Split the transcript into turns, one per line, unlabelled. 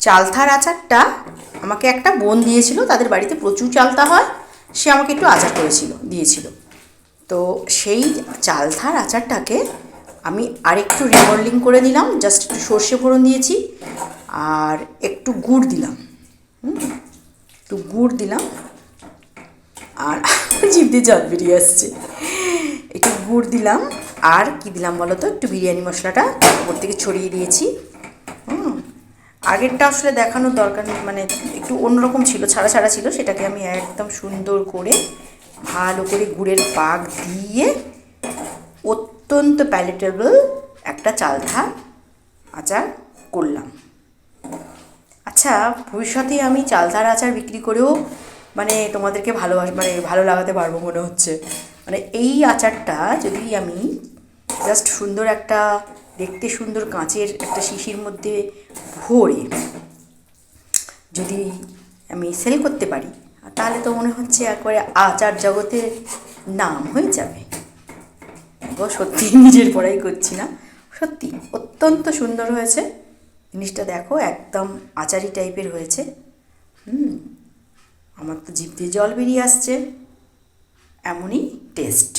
চালতার আচারটা আমাকে একটা বোন দিয়েছিল, তাদের বাড়িতে প্রচুর চালতা হয়, সে আমাকে একটু আচার দিয়েছিল। তো সেই চালতার আচারটাকে আমি আরেকটু রিমল্ডিং করে দিলাম, জাস্ট একটু সর্ষে ফোড়ন দিয়েছি আর একটু গুড় দিলাম। একটু গুড় দিলাম আর জিভ দিয়ে জল বেরিয়ে আসছে। একটু গুড় দিলাম আর কি দিলাম বলো তো, একটু বিরিয়ানি মশলাটা ওপর থেকে ছড়িয়ে দিয়েছি। আগেরটা আসলে দেখানোর দরকার নেই, মানে একটু অন্যরকম ছিল, ছাড়া ছাড়া ছিল, সেটাকে আমি একদম সুন্দর করে ভালো করে গুড়ের পাক দিয়ে অত্যন্ত প্যালেটেবল একটা চালতা আচার করলাম। আচ্ছা, ভবিষ্যতে আমি চালতার আচার বিক্রি করেও মানে তোমাদেরকে ভালো লাগাতে পারবো মনে হচ্ছে। মানে এই আচারটা যদি আমি জাস্ট সুন্দর একটা, দেখতে সুন্দর কাঁচের একটা শিশির মধ্যে ভরে যদি আমি সেল করতে পারি, তাহলে তো মনে হচ্ছে একবারে আচার জগতের নাম হয়ে যাবে। সত্যি নিজের পড়াই করছি না, সত্যি অত্যন্ত সুন্দর হয়েছে জিনিসটা। দেখো একদম আচারি টাইপের হয়েছে। আমার তো জিভ দিয়ে জল বেরিয়ে আসছে, এমনই টেস্ট।